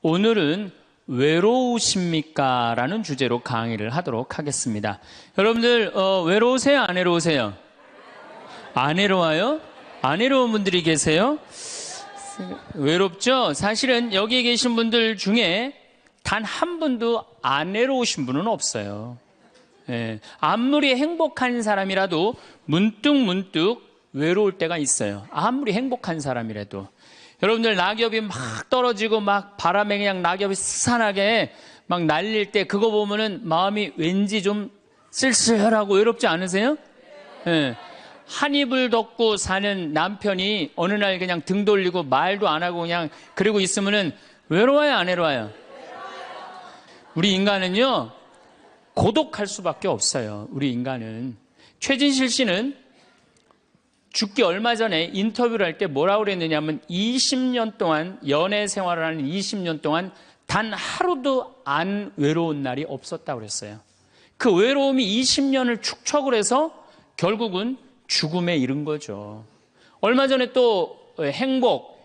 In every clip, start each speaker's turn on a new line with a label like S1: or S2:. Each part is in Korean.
S1: 오늘은 외로우십니까? 라는 주제로 강의를 하도록 하겠습니다. 여러분들 외로우세요? 안 외로우세요? 안 외로워요? 안 외로운 분들이 계세요? 외롭죠? 사실은 여기 계신 분들 중에 단 한 분도 안 외로우신 분은 없어요. 예, 아무리 행복한 사람이라도 문득 외로울 때가 있어요. 아무리 행복한 사람이라도. 여러분들 낙엽이 막 떨어지고 막 바람에 그냥 낙엽이 스산하게 막 날릴 때 그거 보면은 마음이 왠지 좀 쓸쓸하고 외롭지 않으세요? 예. 한 입을 덮고 사는 남편이 어느 날 그냥 등 돌리고 말도 안 하고 그냥 그러고 있으면은 외로워요, 안 외로워요? 우리 인간은요, 고독할 수밖에 없어요. 우리 인간은. 최진실 씨는 죽기 얼마 전에 인터뷰를 할 때 뭐라고 그랬느냐면 20년 동안 연애 생활을 하는 20년 동안 단 하루도 안 외로운 날이 없었다고 그랬어요. 그 외로움이 20년을 축적을 해서 결국은 죽음에 이른 거죠. 얼마 전에 또 행복,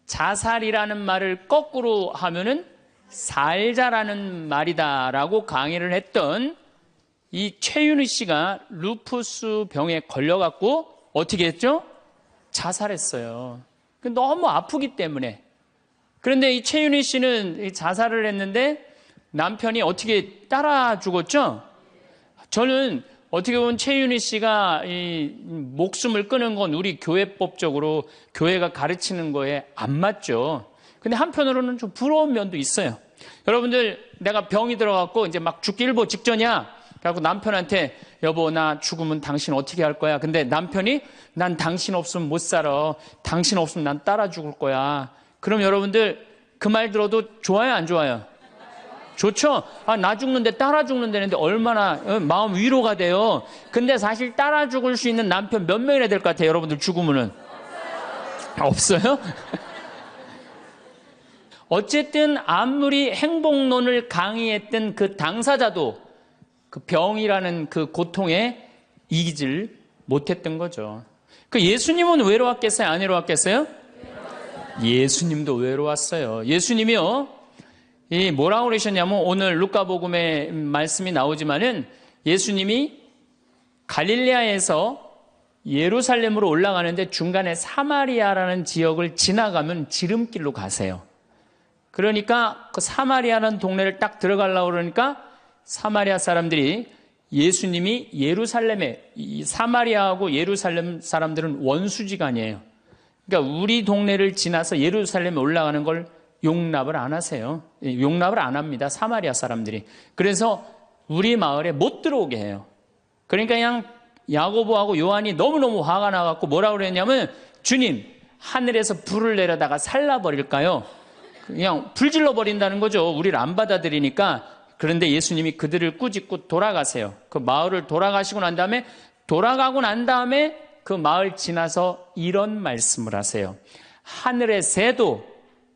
S1: 자살이라는 말을 거꾸로 하면은 살자라는 말이다라고 강의를 했던 이 최윤희 씨가 루푸스 병에 걸려갖고 어떻게 했죠? 자살했어요. 너무 아프기 때문에. 그런데 이 최윤희 씨는 자살을 했는데 남편이 어떻게 따라 죽었죠? 저는 어떻게 보면 최윤희 씨가 이 목숨을 끊은 건 우리 교회법적으로 교회가 가르치는 거에 안 맞죠. 근데 한편으로는 좀 부러운 면도 있어요. 여러분들, 내가 병이 들어갖고 이제 막 죽기 일보 직전이야. 그래갖고 남편한테 여보, 나 죽으면 당신 어떻게 할 거야? 근데 남편이 난 당신 없으면 못 살아. 당신 없으면 난 따라 죽을 거야. 그럼 여러분들 그 말 들어도 좋아요, 안 좋아요? 좋죠? 아, 나 죽는데 따라 죽는다는데 얼마나 마음 위로가 돼요. 근데 사실 따라 죽을 수 있는 남편 몇 명이나 될 것 같아요, 여러분들 죽으면은? 없어요? 어쨌든 아무리 행복론을 강의했던 그 당사자도 그 병이라는 그 고통에 이기질 못했던 거죠. 그 예수님은 외로웠겠어요? 안 외로웠겠어요? 예수님도 외로웠어요. 예수님이요, 이 뭐라고 그러셨냐면 오늘 루카복음에 말씀이 나오지만은 예수님이 갈릴레아에서 예루살렘으로 올라가는데 중간에 사마리아라는 지역을 지나가면 지름길로 가세요. 그러니까 그 사마리아라는 동네를 딱 들어가려고 그러니까 사마리아 사람들이 예수님이 예루살렘에, 이 사마리아하고 예루살렘 사람들은 원수지간이에요. 그러니까 우리 동네를 지나서 예루살렘에 올라가는 걸 용납을 안 하세요. 용납을 안 합니다, 사마리아 사람들이. 그래서 우리 마을에 못 들어오게 해요. 그러니까 그냥 야고보하고 요한이 너무너무 화가 나갖고 뭐라고 그랬냐면, 주님, 하늘에서 불을 내려다가 살라버릴까요? 그냥 불질러 버린다는 거죠. 우리를 안 받아들이니까. 그런데 예수님이 그들을 꾸짖고 돌아가세요. 그 마을을 돌아가시고 난 다음에, 돌아가고 난 다음에 그 마을 지나서 이런 말씀을 하세요. 하늘의 새도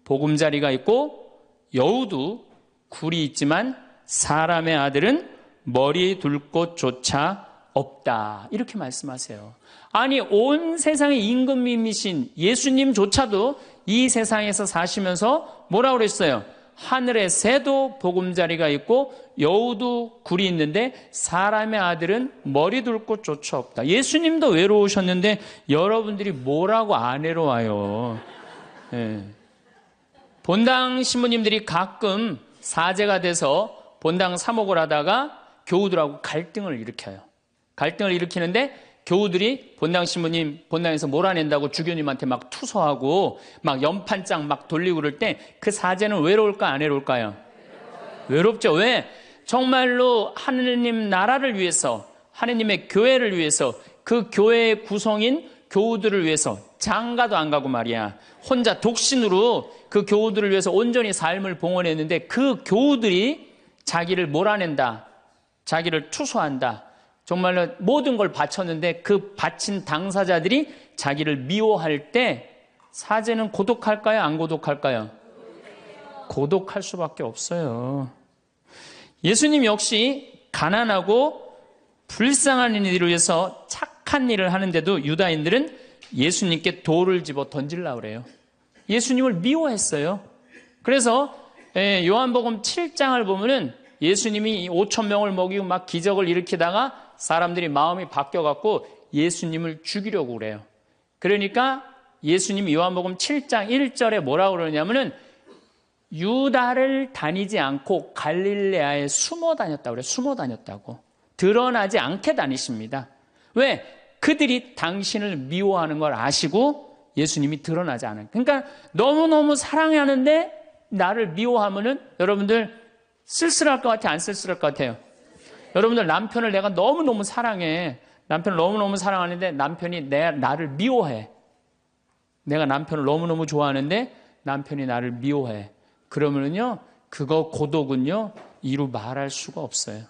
S1: 보금자리가 있고 여우도 굴이 있지만 사람의 아들은 머리 둘 곳조차 없다. 이렇게 말씀하세요. 아니, 온 세상의 임금님이신 예수님조차도 이 세상에서 사시면서 뭐라고 그랬어요? 하늘의 새도 보금자리가 있고 여우도 굴이 있는데 사람의 아들은 머리 둘 곳조차 없다. 예수님도 외로우셨는데 여러분들이 뭐라고 안 외로워요? 예. 본당 신부님들이 가끔 사제가 돼서 본당 사목을 하다가 교우들하고 갈등을 일으켜요. 갈등을 일으키는데 교우들이 본당 신부님 본당에서 몰아낸다고 주교님한테 막 투서하고 막 연판장 막 돌리고 그럴 때 그 사제는 외로울까 안 외로울까요? 외롭죠. 왜? 정말로 하느님 나라를 위해서, 하느님의 교회를 위해서, 그 교회의 구성인 교우들을 위해서 장가도 안 가고 말이야, 혼자 독신으로 그 교우들을 위해서 온전히 삶을 봉헌했는데 그 교우들이 자기를 몰아낸다, 자기를 투소한다, 정말로 모든 걸 바쳤는데 그 바친 당사자들이 자기를 미워할 때 사제는 고독할까요? 안 고독할까요? 고독할 수밖에 없어요. 예수님 역시 가난하고 불쌍한 이들을 위해서 착한 일을 하는데도 유다인들은 예수님께 돌을 집어 던지려고 그래요. 예수님을 미워했어요. 그래서 예, 요한복음 7장을 보면은 예수님이 5천 명을 먹이고 막 기적을 일으키다가 사람들이 마음이 바뀌어갖고 예수님을 죽이려고 그래요. 그러니까 예수님이 요한복음 7장 1절에 뭐라고 그러냐면은 유다를 다니지 않고 갈릴레아에 숨어 다녔다고 그래요. 숨어 다녔다고. 드러나지 않게 다니십니다. 왜? 그들이 당신을 미워하는 걸 아시고 예수님이 드러나지 않아요. 그러니까 너무너무 사랑하는데 나를 미워하면은 여러분들 쓸쓸할 것 같아요? 안 쓸쓸할 것 같아요? 여러분들 남편을 내가 너무너무 사랑해. 남편을 너무너무 사랑하는데 남편이 나를 미워해. 내가 남편을 너무너무 좋아하는데 남편이 나를 미워해. 그러면은요, 그거 고독은요, 이루 말할 수가 없어요.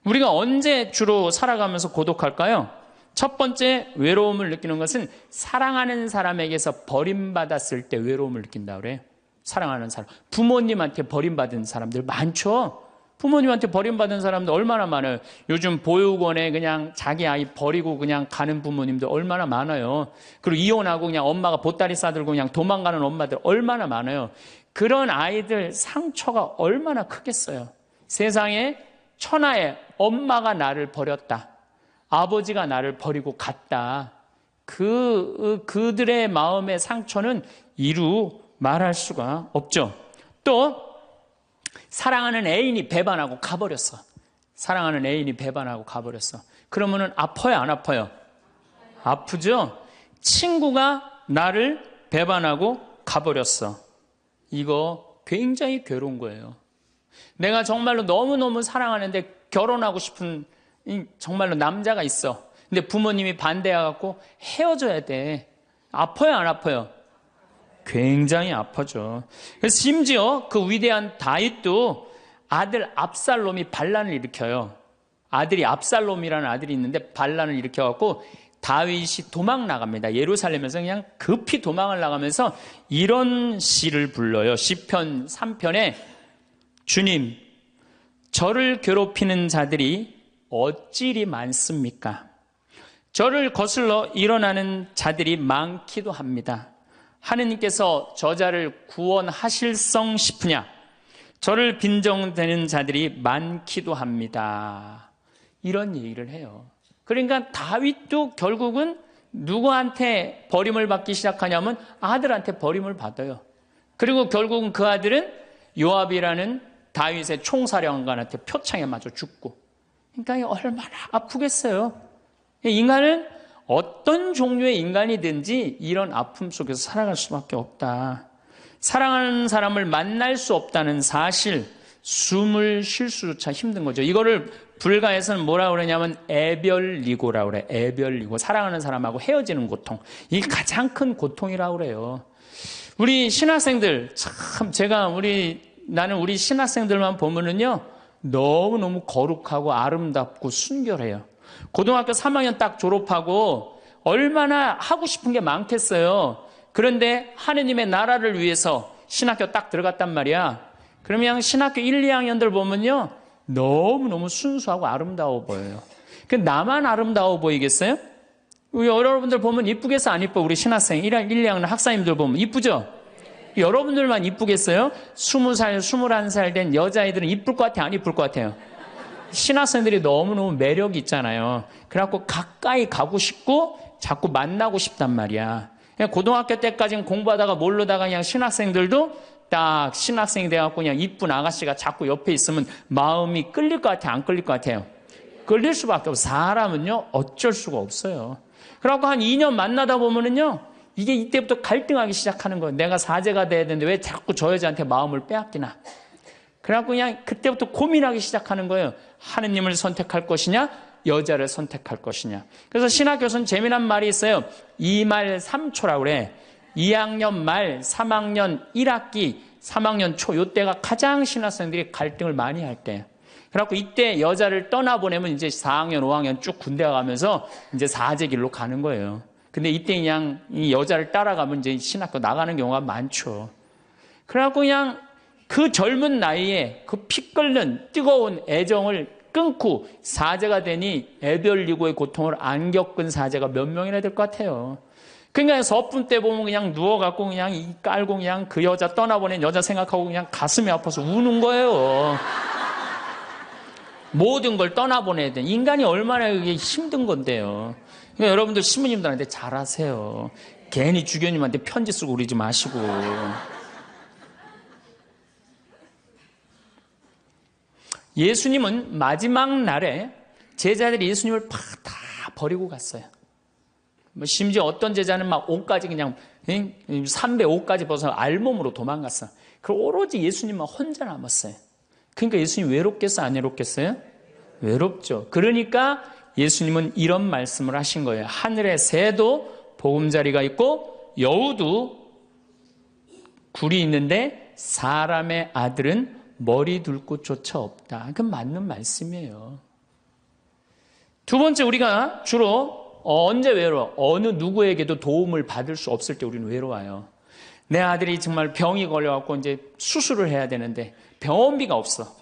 S1: 우리가 언제 주로 살아가면서 고독할까요? 첫 번째 외로움을 느끼는 것은 사랑하는 사람에게서 버림받았을 때 외로움을 느낀다 그래요. 사랑하는 사람. 부모님한테 버림받은 사람들 많죠? 부모님한테 버림받은 사람들 얼마나 많아요. 요즘 보육원에 그냥 자기 아이 버리고 그냥 가는 부모님들 얼마나 많아요. 그리고 이혼하고 그냥 엄마가 보따리 싸들고 그냥 도망가는 엄마들 얼마나 많아요. 그런 아이들 상처가 얼마나 크겠어요. 세상에 천하에 엄마가 나를 버렸다. 아버지가 나를 버리고 갔다. 그들의 마음의 상처는 이루 말할 수가 없죠. 또 사랑하는 애인이 배반하고 가버렸어. 사랑하는 애인이 배반하고 가버렸어. 그러면은 아파요, 안 아파요? 아프죠? 친구가 나를 배반하고 가버렸어. 이거 굉장히 괴로운 거예요. 내가 정말로 너무너무 사랑하는데 결혼하고 싶은 정말로 남자가 있어. 근데 부모님이 반대해갖고 헤어져야 돼. 아파요, 안 아파요? 굉장히 아파죠. 그래서 심지어 그 위대한 다윗도 아들 압살롬이 반란을 일으켜요. 아들이 압살롬이라는 아들이 있는데 반란을 일으켜갖고 다윗이 도망 나갑니다. 예루살렘에서 그냥 급히 도망을 나가면서 이런 시를 불러요. 시편 3편에 주님, 저를 괴롭히는 자들이 어찌리 많습니까? 저를 거슬러 일어나는 자들이 많기도 합니다. 하느님께서 저자를 구원하실성 싶으냐? 저를 빈정대는 자들이 많기도 합니다. 이런 얘기를 해요. 그러니까 다윗도 결국은 누구한테 버림을 받기 시작하냐면 아들한테 버림을 받아요. 그리고 결국은 그 아들은 요압이라는 다윗의 총사령관한테 표창에 맞아 죽고. 그러니까 얼마나 아프겠어요. 인간은 어떤 종류의 인간이든지 이런 아픔 속에서 살아갈 수밖에 없다. 사랑하는 사람을 만날 수 없다는 사실, 숨을 쉴 수조차 힘든 거죠. 이거를 불가에서는 뭐라고 그러냐면 애별리고라고 그래. 애별리고. 사랑하는 사람하고 헤어지는 고통. 이게 가장 큰 고통이라고 그래요. 우리 신학생들, 참 나는 우리 신학생들만 보면은요, 너무너무 거룩하고 아름답고 순결해요. 고등학교 3학년 딱 졸업하고 얼마나 하고 싶은 게 많겠어요. 그런데 하느님의 나라를 위해서 신학교 딱 들어갔단 말이야. 그러면 신학교 1, 2학년들 보면요, 너무너무 순수하고 아름다워 보여요. 나만 아름다워 보이겠어요? 여러분들 보면 이쁘겠어, 안 이뻐? 우리 신학생 1, 2학년 학사님들 보면 이쁘죠? 여러분들만 이쁘겠어요? 20살, 21살 된 여자애들은 이쁠 것 같아요, 안 이쁠 것 같아요? 신학생들이 너무너무 매력이 있잖아요. 그래갖고 가까이 가고 싶고 자꾸 만나고 싶단 말이야. 고등학교 때까지는 공부하다가 모르다가 그냥 신학생들도 딱 신학생이 돼갖고 그냥 이쁜 아가씨가 자꾸 옆에 있으면 마음이 끌릴 것 같아요, 안 끌릴 것 같아요? 끌릴 수밖에 없어요. 사람은요, 어쩔 수가 없어요. 그래갖고 한 2년 만나다 보면은요, 이게 이때부터 갈등하기 시작하는 거예요. 내가 사제가 돼야 되는데 왜 자꾸 저 여자한테 마음을 빼앗기나. 그래갖고 그냥 그때부터 고민하기 시작하는 거예요. 하느님을 선택할 것이냐, 여자를 선택할 것이냐. 그래서 신학교에서는 재미난 말이 있어요. 2말 3초라고 그래. 2학년 말, 3학년 1학기, 3학년 초, 이때가 가장 신학생들이 갈등을 많이 할 때예요. 그래갖고 이때 여자를 떠나보내면 이제 4학년, 5학년 쭉 군대 가면서 이제 사제 길로 가는 거예요. 근데 이때 그냥 이 여자를 따라가면 이제 신학교 나가는 경우가 많죠. 그래갖고 그냥 그 젊은 나이에 그 피 끓는 뜨거운 애정을 끊고 사제가 되니 애별리고의 고통을 안 겪은 사제가 몇 명이나 될 것 같아요. 그러니까 서푼 때 보면 그냥 누워갖고 그냥 이 깔고 그냥 그 여자 떠나보낸 여자 생각하고 그냥 가슴이 아파서 우는 거예요. 모든 걸 떠나보내야 돼. 인간이 얼마나 그게 힘든 건데요. 그러니까 여러분들 신부님들한테 잘하세요. 괜히 주교님한테 편지 쓰고 그러지 마시고. 예수님은 마지막 날에 제자들이 예수님을 다 버리고 갔어요. 심지어 어떤 제자는 막 옷까지 그냥 삼배 옷까지 벗어 알몸으로 도망갔어. 그리고 오로지 예수님만 혼자 남았어요. 그러니까 예수님 외롭겠어요? 안 외롭겠어요? 외롭죠. 그러니까 예수님은 이런 말씀을 하신 거예요. 하늘에 새도 보금자리가 있고 여우도 굴이 있는데 사람의 아들은 머리 둘 곳조차 없다. 그건 맞는 말씀이에요. 두 번째, 우리가 주로 언제 외로워? 어느 누구에게도 도움을 받을 수 없을 때 우리는 외로워요. 내 아들이 정말 병이 걸려갖고 이제 수술을 해야 되는데 병원비가 없어.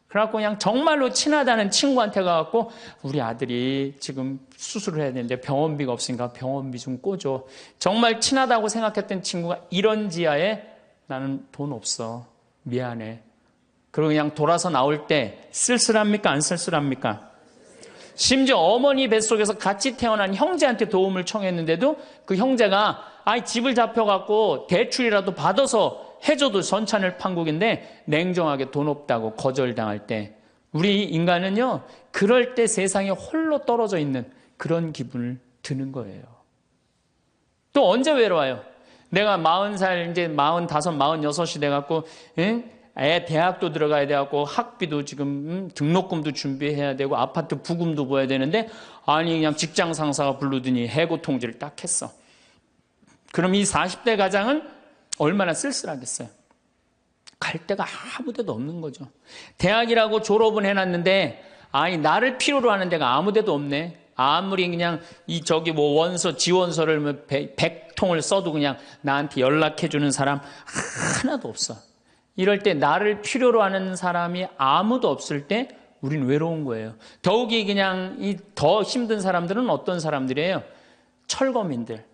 S1: 그래갖고 그냥 정말로 친하다는 친구한테 가갖고 우리 아들이 지금 수술을 해야 되는데 병원비가 없으니까 병원비 좀 꿔줘. 정말 친하다고 생각했던 친구가 이런 지하에 나는 돈 없어. 미안해. 그리고 그냥 돌아서 나올 때 쓸쓸합니까? 안 쓸쓸합니까? 심지어 어머니 뱃속에서 같이 태어난 형제한테 도움을 청했는데도 그 형제가 집을 잡혀갖고 대출이라도 받아서 해줘도 전찬을 판국인데 냉정하게 돈 없다고 거절당할 때 우리 인간은요 그럴 때 세상에 홀로 떨어져 있는 그런 기분을 드는 거예요. 또 언제 외로워요? 내가 40살 이제 45, 46이 돼갖고 애 대학도 들어가야 돼갖고 학비도 지금 등록금도 준비해야 되고 아파트 부금도 보여야 되는데 그냥 직장 상사가 부르더니 해고 통지를 딱 했어. 그럼 이 40대 가장은 얼마나 쓸쓸하겠어요. 갈 데가 아무 데도 없는 거죠. 대학이라고 졸업은 해놨는데 나를 필요로 하는 데가 아무 데도 없네. 아무리 그냥 원서 지원서를 100통을 써도 그냥 나한테 연락해주는 사람 하나도 없어. 이럴 때 나를 필요로 하는 사람이 아무도 없을 때 우린 외로운 거예요. 더욱이 그냥 더 힘든 사람들은 어떤 사람들이에요? 철거민들.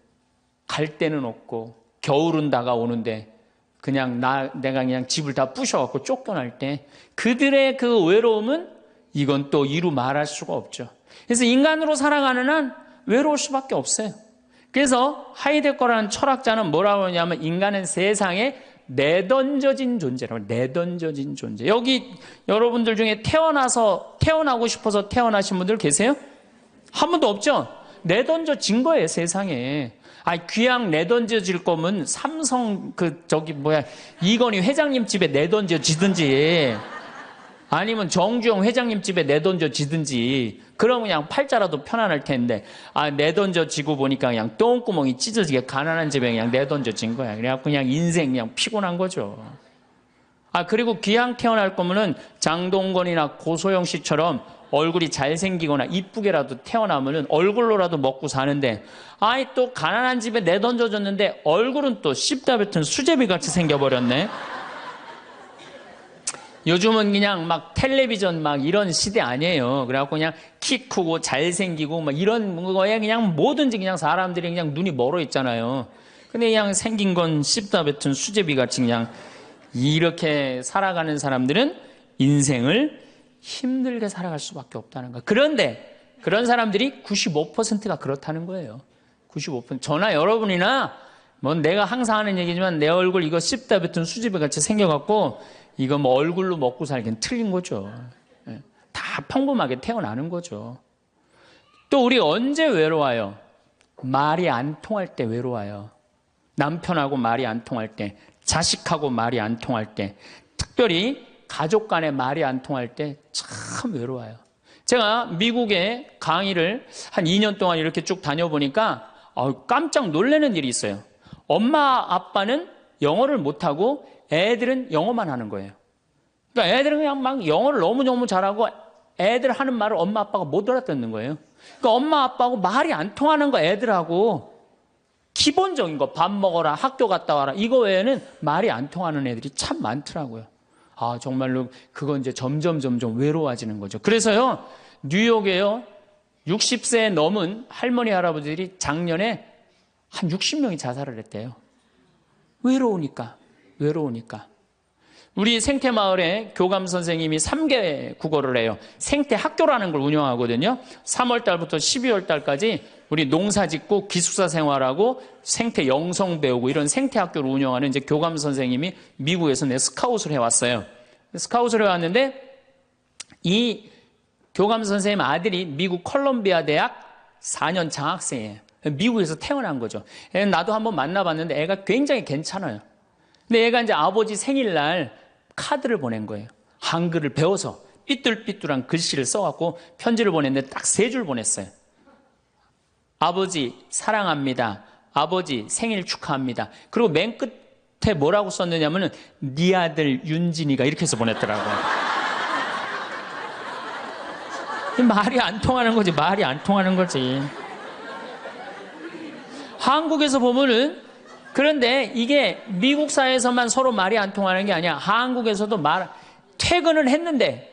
S1: 갈 데는 없고 겨울은 다가오는데 그냥 내가 그냥 집을 다 부셔갖고 쫓겨날 때 그들의 그 외로움은 이건 또 이루 말할 수가 없죠. 그래서 인간으로 살아가는 한 외로울 수밖에 없어요. 그래서 하이데거라는 철학자는 뭐라고 하냐면 인간은 세상에 내던져진 존재라고. 내던져진 존재. 여기 여러분들 중에 태어나고 싶어서 태어나신 분들 계세요? 한 분도 없죠? 내던져진 거예요, 세상에. 귀양 내던져질 거면 삼성 이건희 회장님 집에 내던져지든지 아니면 정주영 회장님 집에 내던져지든지 그러면 그냥 팔자라도 편안할 텐데 내던져지고 보니까 그냥 똥구멍이 찢어지게 가난한 집에 그냥 내던져진 거야. 그래갖고 그냥 인생 그냥 피곤한 거죠. 그리고 귀양 태어날 거면은 장동건이나 고소영 씨처럼 얼굴이 잘생기거나 이쁘게라도 태어나면은 얼굴로라도 먹고 사는데 또 가난한 집에 내던져졌는데 얼굴은 또 씹다 뱉은 수제비 같이 생겨버렸네. 요즘은 그냥 막 텔레비전 막 이런 시대 아니에요. 그래갖고 그냥 키 크고 잘생기고 막 이런 거에 그냥 뭐든지 그냥 사람들이 그냥 눈이 멀어 있잖아요. 근데 그냥 생긴 건 씹다 뱉은 수제비 같이 그냥 이렇게 살아가는 사람들은 인생을 힘들게 살아갈 수밖에 없다는 거예요. 그런데 그런 사람들이 95%가 그렇다는 거예요. 95%. 저나 여러분이나 내가 항상 하는 얘기지만 내 얼굴 이거 씹다 뱉은 수제비 같이 생겨갖고 이거 얼굴로 먹고 살기는 틀린 거죠. 다 평범하게 태어나는 거죠. 또 우리 언제 외로워요? 말이 안 통할 때 외로워요. 남편하고 말이 안 통할 때, 자식하고 말이 안 통할 때, 특별히 가족 간에 말이 안 통할 때 참 외로워요. 제가 미국에 강의를 한 2년 동안 이렇게 쭉 다녀보니까 깜짝 놀라는 일이 있어요. 엄마 아빠는 영어를 못하고 애들은 영어만 하는 거예요. 그러니까 애들은 그냥 막 영어를 너무너무 잘하고 애들 하는 말을 엄마 아빠가 못 알아듣는 거예요. 그러니까 엄마 아빠하고 말이 안 통하는 거 애들하고 기본적인 거 밥 먹어라, 학교 갔다 와라 이거 외에는 말이 안 통하는 애들이 참 많더라고요. 정말로 그건 이제 점점 외로워지는 거죠. 그래서요 뉴욕에요 60세 넘은 할머니 할아버지들이 작년에 한 60명이 자살을 했대요. 외로우니까. 우리 생태마을에 교감 선생님이 3개 국어를 해요. 생태학교라는 걸 운영하거든요. 3월 달부터 12월 달까지 우리 농사 짓고 기숙사 생활하고 생태 영성 배우고 이런 생태학교를 운영하는 이제 교감 선생님이 미국에서 스카웃을 해왔어요. 스카웃을 해왔는데 이 교감 선생님 아들이 미국 컬럼비아 대학 4년 장학생이에요. 미국에서 태어난 거죠. 나도 한번 만나봤는데 애가 굉장히 괜찮아요. 근데 애가 이제 아버지 생일날 카드를 보낸 거예요. 한글을 배워서 삐뚤삐뚤한 글씨를 써갖고 편지를 보냈는데 딱 3줄 보냈어요. 아버지 사랑합니다. 아버지 생일 축하합니다. 그리고 맨 끝에 뭐라고 썼느냐면은 네 아들 윤진이가 이렇게 해서 보냈더라고요. 말이 안 통하는 거지. 말이 안 통하는 거지. 한국에서 보면은 그런데 이게 미국 사회에서만 서로 말이 안 통하는 게 아니야. 한국에서도 퇴근을 했는데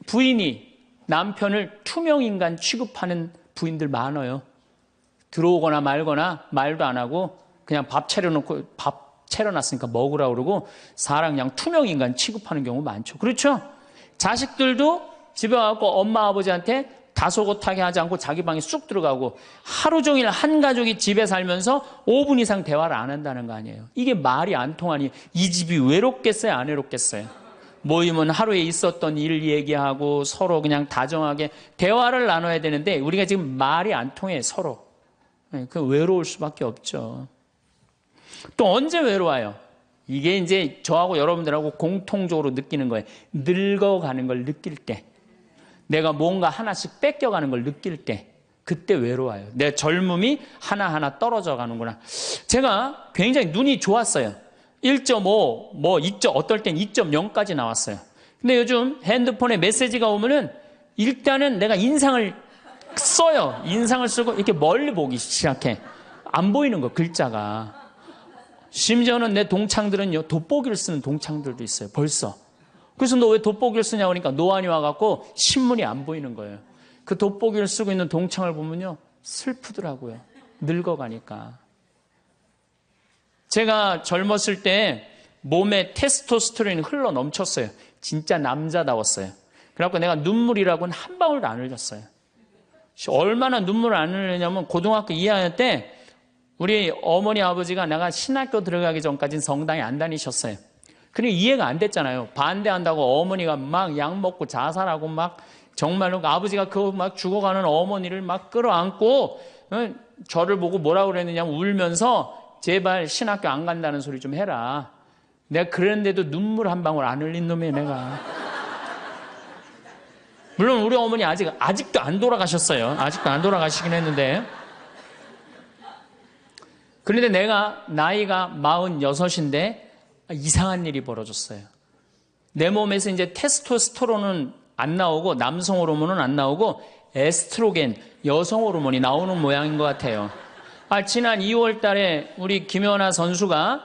S1: 부인이 남편을 투명인간 취급하는 부인들 많아요. 들어오거나 말거나 말도 안 하고 그냥 밥 차려놨으니까 먹으라고 그러고 사람 그냥 투명인간 취급하는 경우 많죠. 그렇죠? 자식들도 집에 와서 엄마 아버지한테 다소곳하게 하지 않고 자기 방에 쑥 들어가고 하루 종일 한 가족이 집에 살면서 5분 이상 대화를 안 한다는 거 아니에요. 이게 말이 안 통하니 이 집이 외롭겠어요? 안 외롭겠어요? 모이면 하루에 있었던 일 얘기하고 서로 그냥 다정하게 대화를 나눠야 되는데 우리가 지금 말이 안 통해 서로. 그 외로울 수밖에 없죠. 또 언제 외로워요? 이게 이제 저하고 여러분들하고 공통적으로 느끼는 거예요. 늙어가는 걸 느낄 때. 내가 뭔가 하나씩 뺏겨가는 걸 느낄 때 그때 외로워요. 내 젊음이 하나하나 떨어져 가는구나. 제가 굉장히 눈이 좋았어요. 1.5, 어떨 땐 2.0까지 나왔어요. 근데 요즘 핸드폰에 메시지가 오면은 일단은 내가 인상을 써요. 인상을 쓰고 이렇게 멀리 보기 시작해. 안 보이는 거, 글자가. 심지어는 내 동창들은요, 돋보기를 쓰는 동창들도 있어요. 벌써. 그래서 너 왜 돋보기를 쓰냐고 하니까 노안이 와갖고 신문이 안 보이는 거예요. 그 돋보기를 쓰고 있는 동창을 보면요, 슬프더라고요. 늙어가니까. 제가 젊었을 때 몸에 테스토스테론이 흘러 넘쳤어요. 진짜 남자다웠어요. 그래갖고 내가 눈물이라고는 한 방울도 안 흘렸어요. 얼마나 눈물을 안 흘리냐면 고등학교 2학년 때 우리 어머니 아버지가 내가 신학교 들어가기 전까지는 성당에 안 다니셨어요. 그러니까 이해가 안 됐잖아요. 반대한다고 어머니가 막 약 먹고 자살하고 막 정말로 아버지가 그 막 죽어가는 어머니를 막 끌어안고 저를 보고 뭐라고 그랬느냐면 울면서 제발 신학교 안 간다는 소리 좀 해라. 내가 그랬는데도 눈물 한 방울 안 흘린 놈이에요, 내가. 물론 우리 어머니 아직도 안 돌아가셨어요. 아직도 안 돌아가시긴 했는데. 그런데 내가 나이가 46인데 이상한 일이 벌어졌어요. 내 몸에서 이제 테스토스테론은 안 나오고 남성 호르몬은 안 나오고 에스트로겐, 여성 호르몬이 나오는 모양인 것 같아요. 지난 2월 달에 우리 김연아 선수가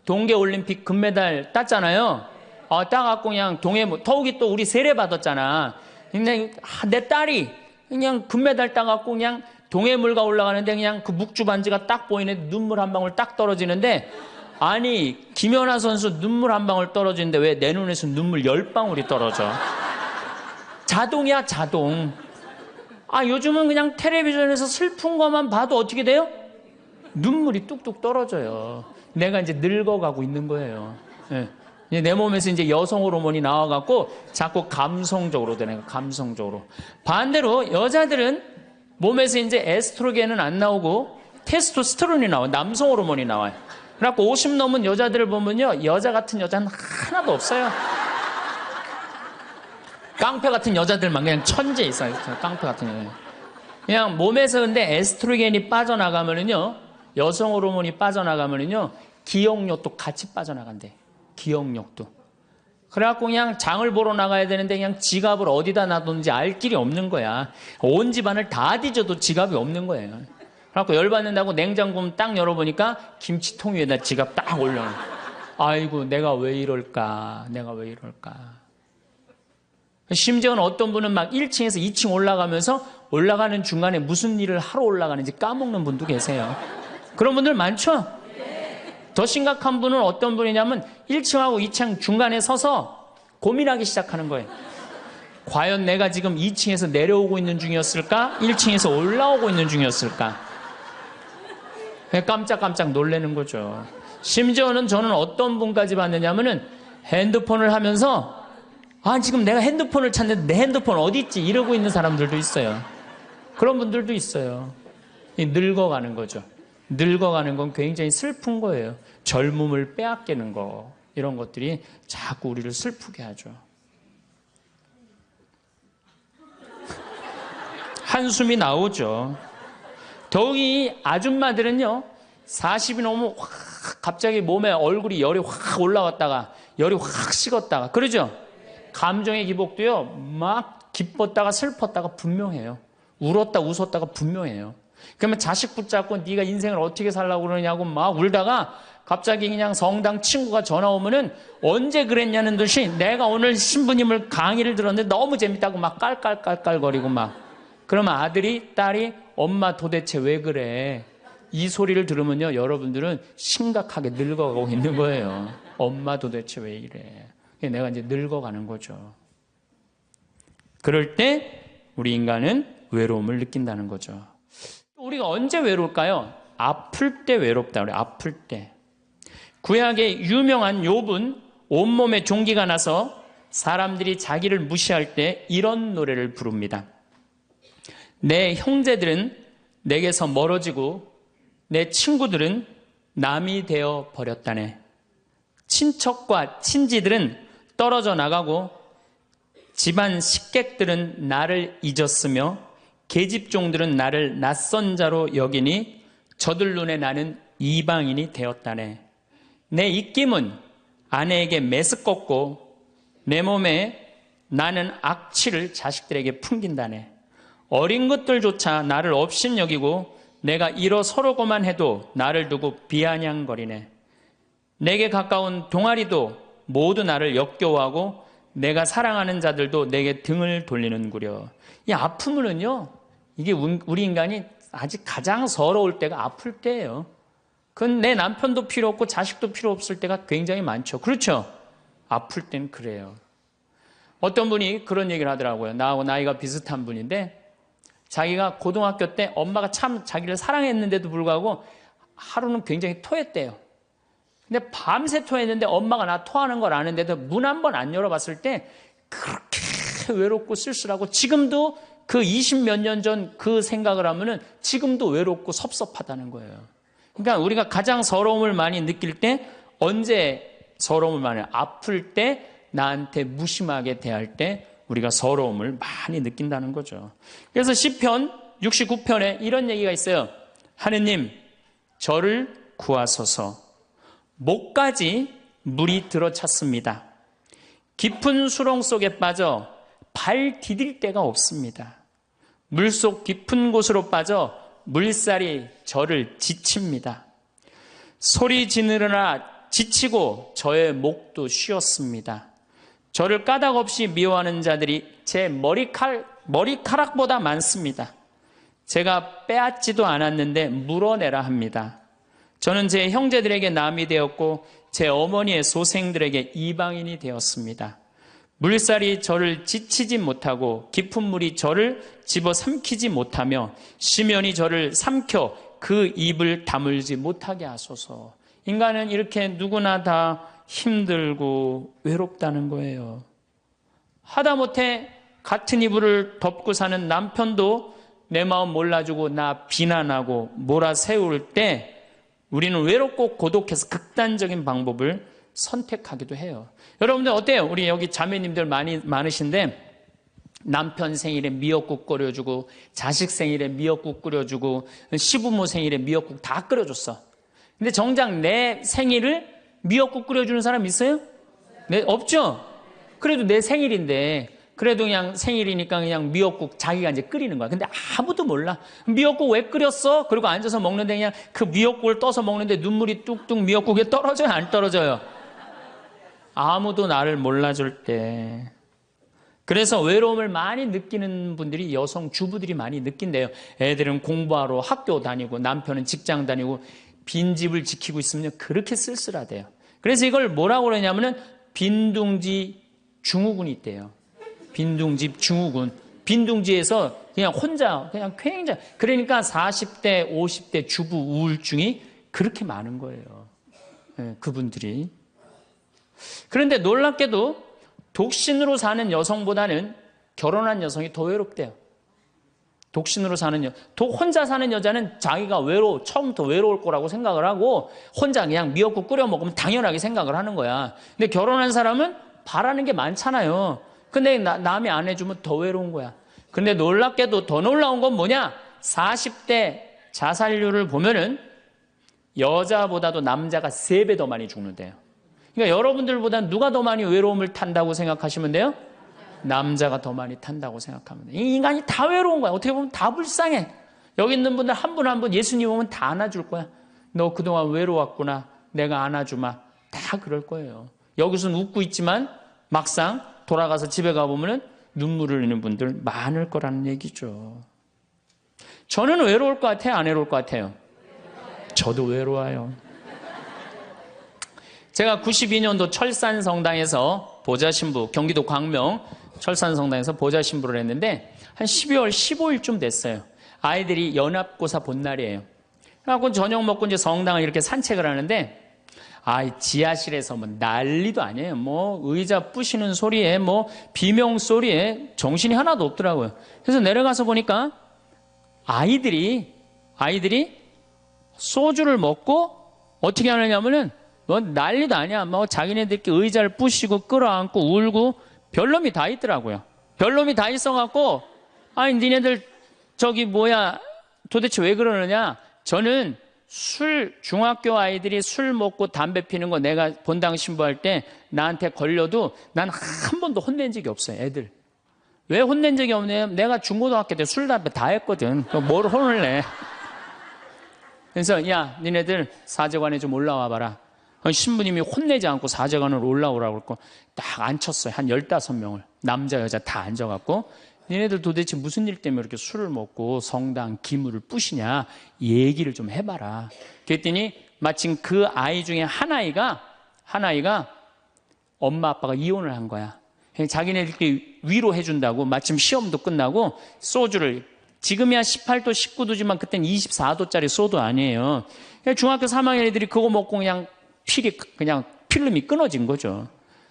S1: 동계올림픽 금메달 땄잖아요. 따갖고 그냥 더욱이 또 우리 세례 받았잖아. 근데 내 딸이 그냥 금메달 따갖고 그냥 동해물가 올라가는데 그냥 그 묵주 반지가 딱 보이는데 눈물 한 방울 딱 떨어지는데 아니 김연아 선수 눈물 한 방울 떨어지는데 왜 내 눈에서 눈물 10방울이 떨어져? 자동이야 자동. 요즘은 그냥 텔레비전에서 슬픈 것만 봐도 어떻게 돼요? 눈물이 뚝뚝 떨어져요. 내가 이제 늙어가고 있는 거예요. 네. 내 몸에서 이제 여성 호르몬이 나와갖고 자꾸 감성적으로 되는 거예요. 감성적으로. 반대로 여자들은 몸에서 이제 에스트로겐은 안 나오고 테스토스테론이 나와요. 남성 호르몬이 나와요. 그래갖고 50 넘은 여자들을 보면요, 여자 같은 여자는 하나도 없어요. 깡패 같은 여자들만 그냥 천재 있어요. 깡패 같은 여자. 그냥 몸에서 근데 에스트로겐이 빠져나가면은요, 여성 호르몬이 빠져나가면은요, 기억력도 같이 빠져나간대. 기억력도. 그래갖고 그냥 장을 보러 나가야 되는데 그냥 지갑을 어디다 놔뒀는지 알 길이 없는 거야. 온 집안을 다 뒤져도 지갑이 없는 거예요. 그래갖고 열받는다고 냉장고 딱 열어보니까 김치통 위에다 지갑 딱 올려놔. 아이고 내가 왜 이럴까. 심지어는 어떤 분은 막 1층에서 2층 올라가면서 올라가는 중간에 무슨 일을 하러 올라가는지 까먹는 분도 계세요. 그런 분들 많죠? 더 심각한 분은 어떤 분이냐면 1층하고 2층 중간에 서서 고민하기 시작하는 거예요. 과연 내가 지금 2층에서 내려오고 있는 중이었을까? 1층에서 올라오고 있는 중이었을까? 깜짝깜짝 놀라는 거죠. 심지어는 저는 어떤 분까지 봤느냐면은 핸드폰을 하면서 지금 내가 핸드폰을 찾는데 내 핸드폰 어디 있지? 이러고 있는 사람들도 있어요. 그런 분들도 있어요. 늙어가는 거죠. 늙어가는 건 굉장히 슬픈 거예요. 젊음을 빼앗기는 거, 이런 것들이 자꾸 우리를 슬프게 하죠. 한숨이 나오죠. 더욱이 아줌마들은요, 40이 넘으면 확 갑자기 몸에 얼굴이 열이 확 올라왔다가 열이 확 식었다가 그러죠. 감정의 기복도요, 막 기뻤다가 슬펐다가 분명해요. 울었다 웃었다가 분명해요. 그러면 자식 붙잡고 네가 인생을 어떻게 살라고 그러냐고 막 울다가 갑자기 그냥 성당 친구가 전화 오면은 언제 그랬냐는 듯이 내가 오늘 신부님을 강의를 들었는데 너무 재밌다고 막 깔깔깔깔거리고 막. 그러면 아들이 딸이 엄마 도대체 왜 그래? 이 소리를 들으면요, 여러분들은 심각하게 늙어가고 있는 거예요. 엄마 도대체 왜 이래? 내가 이제 늙어가는 거죠. 그럴 때 우리 인간은 외로움을 느낀다는 거죠. 우리가 언제 외로울까요? 아플 때 외롭다 그래요. 아플 때. 구약의 유명한 욥은 온몸에 종기가 나서 사람들이 자기를 무시할 때 이런 노래를 부릅니다. 내 형제들은 내게서 멀어지고 내 친구들은 남이 되어 버렸다네. 친척과 친지들은 떨어져 나가고 집안 식객들은 나를 잊었으며 계집종들은 나를 낯선 자로 여기니 저들 눈에 나는 이방인이 되었다네. 내 입김은 아내에게 메스껍고 내 몸에 나는 악취를 자식들에게 풍긴다네. 어린 것들조차 나를 업신여기고 내가 일어서려고만 해도 나를 두고 비아냥거리네. 내게 가까운 동아리도 모두 나를 역겨워하고 내가 사랑하는 자들도 내게 등을 돌리는구려. 이 아픔은요, 이게 우리 인간이 아직 가장 서러울 때가 아플 때예요. 그건 내 남편도 필요 없고 자식도 필요 없을 때가 굉장히 많죠. 그렇죠? 아플 땐 그래요. 어떤 분이 그런 얘기를 하더라고요. 나하고 나이가 비슷한 분인데 자기가 고등학교 때 엄마가 참 자기를 사랑했는데도 불구하고 하루는 굉장히 토했대요. 근데 밤새 토했는데 엄마가 나 토하는 걸 아는데도 문 한 번 안 열어봤을 때 그렇게 외롭고 쓸쓸하고 지금도 그 20몇 년 전 그 생각을 하면은 지금도 외롭고 섭섭하다는 거예요. 그러니까 우리가 가장 서러움을 많이 느낄 때 언제 서러움을 많이 아플 때 나한테 무심하게 대할 때 우리가 서러움을 많이 느낀다는 거죠. 그래서 시편 69편에 이런 얘기가 있어요. 하느님, 저를 구하소서. 목까지 물이 들어찼습니다. 깊은 수렁 속에 빠져 발 디딜 데가 없습니다. 물속 깊은 곳으로 빠져 물살이 저를 지칩니다. 소리 지르느라 지치고 저의 목도 쉬었습니다. 저를 까닭 없이 미워하는 자들이 제 머리카락보다 많습니다. 제가 빼앗지도 않았는데 물어내라 합니다. 저는 제 형제들에게 남이 되었고 제 어머니의 소생들에게 이방인이 되었습니다. 물살이 저를 지치지 못하고 깊은 물이 저를 집어삼키지 못하며 심연이 저를 삼켜 그 입을 다물지 못하게 하소서. 인간은 이렇게 누구나 다 힘들고 외롭다는 거예요. 하다못해 같은 이불을 덮고 사는 남편도 내 마음 몰라주고 나 비난하고 몰아세울 때 우리는 외롭고 고독해서 극단적인 방법을 선택하기도 해요. 여러분들 어때요? 우리 여기 자매님들 많으신데 남편 생일에 미역국 끓여주고 자식 생일에 미역국 끓여주고 시부모 생일에 미역국 다 끓여줬어. 근데 정작 내 생일을 미역국 끓여주는 사람 있어요? 네, 없죠? 그래도 내 생일인데 그래도 그냥 생일이니까 그냥 미역국 자기가 이제 끓이는 거야. 근데 아무도 몰라. 미역국 왜 끓였어? 그리고 앉아서 먹는데 그냥 그 미역국을 떠서 먹는데 눈물이 뚝뚝 미역국에 떨어져요? 안 떨어져요? 아무도 나를 몰라줄 때 그래서 외로움을 많이 느끼는 분들이 여성 주부들이 많이 느낀대요. 애들은 공부하러 학교 다니고 남편은 직장 다니고 빈집을 지키고 있으면 그렇게 쓸쓸하대요. 그래서 이걸 뭐라고 그러냐면은 빈둥지 증후군이 있대요. 빈둥지 증후군. 빈둥지에서 그냥 혼자 그냥 굉장히, 그러니까 40대 50대 주부 우울증이 그렇게 많은 거예요. 그분들이. 그런데 놀랍게도 독신으로 사는 여성보다는 결혼한 여성이 더 외롭대요. 독신으로 사는 혼자 사는 여자는 자기가 처음부터 외로울 거라고 생각을 하고 혼자 그냥 미역국 끓여 먹으면 당연하게 생각을 하는 거야. 근데 결혼한 사람은 바라는 게 많잖아요. 근데 남이 안 해주면 더 외로운 거야. 근데 놀랍게도 더 놀라운 건 뭐냐? 40대 자살률을 보면은 여자보다도 남자가 3배 더 많이 죽는데요. 그러니까 여러분들보다 누가 더 많이 외로움을 탄다고 생각하시면 돼요? 남자가 더 많이 탄다고 생각하면 돼요. 이 인간이 다 외로운 거야. 어떻게 보면 다 불쌍해. 여기 있는 분들 한 분 한 분 예수님 오면 다 안아줄 거야. 너 그동안 외로웠구나. 내가 안아주마. 다 그럴 거예요. 여기서는 웃고 있지만 막상 돌아가서 집에 가보면 눈물을 흘리는 분들 많을 거라는 얘기죠. 저는 외로울 것 같아요? 안 외로울 것 같아요? 저도 외로워요. 제가 92년도 철산성당에서 보좌신부, 경기도 광명 철산성당에서 보좌신부를 했는데 한 12월 15일쯤 됐어요. 아이들이 연합고사 본 날이에요. 그래갖고 저녁 먹고 이제 성당을 이렇게 산책을 하는데 지하실에서 뭐 난리도 아니에요. 뭐 의자 부시는 소리에 뭐 비명 소리에 정신이 하나도 없더라고요. 그래서 내려가서 보니까 아이들이 소주를 먹고 어떻게 하느냐면은 뭐 난리도 아니야. 뭐 자기네들끼리 의자를 부시고 끌어안고 울고 별놈이 다 있더라고요. 별놈이 다 있어갖고 니네들 도대체 왜 그러느냐? 저는 중학교 아이들이 술 먹고 담배 피는 거 내가 본당 신부할 때 나한테 걸려도 난 한 번도 혼낸 적이 없어요. 애들. 왜 혼낸 적이 없냐면 내가 중고등학교 때 술, 담배 다 했거든. 뭘 혼을 내. 그래서 야 니네들 사제관에 좀 올라와 봐라. 신부님이 혼내지 않고 사제관으로 올라오라고 그러고 딱 앉혔어요. 한 15명을. 남자 여자 다 앉아갖고 니네들 도대체 무슨 일 때문에 이렇게 술을 먹고 성당 기물을 부시냐 얘기를 좀 해봐라. 그랬더니 마침 그 아이 중에 한 아이가 엄마 아빠가 이혼을 한 거야. 자기네들끼리 위로해준다고 마침 시험도 끝나고 소주를, 지금이야 18도 19도지만 그때는 24도짜리 소주 아니에요. 중학교 3학년 애들이 그거 먹고 그냥 필름이 끊어진 거죠.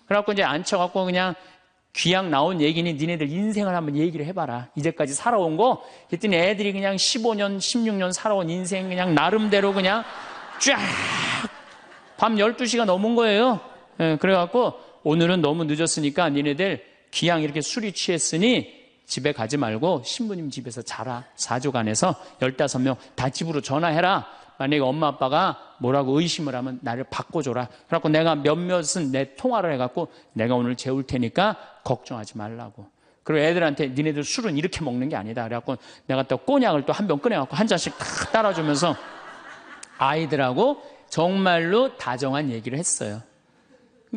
S1: 그래갖고 이제 앉혀갖고 그냥 귀양 나온 얘기니 니네들 인생을 한번 얘기를 해봐라. 이제까지 살아온 거. 그랬더니 애들이 그냥 15년, 16년 살아온 인생 그냥 나름대로 그냥 쫙 밤 12시가 넘은 거예요. 그래갖고 오늘은 너무 늦었으니까 니네들 귀양 이렇게 술이 취했으니 집에 가지 말고 신부님 집에서 자라. 사조관에서 15명 다 집으로 전화해라. 만약에 엄마 아빠가 뭐라고 의심을 하면 나를 바꿔줘라. 그래갖고 내가 몇몇은 내 통화를 해갖고 내가 오늘 재울 테니까 걱정하지 말라고. 그리고 애들한테 니네들 술은 이렇게 먹는 게 아니다. 그래갖고 내가 또 꼬냑을 또 한 병 꺼내갖고 한 잔씩 탁 따라주면서 아이들하고 정말로 다정한 얘기를 했어요.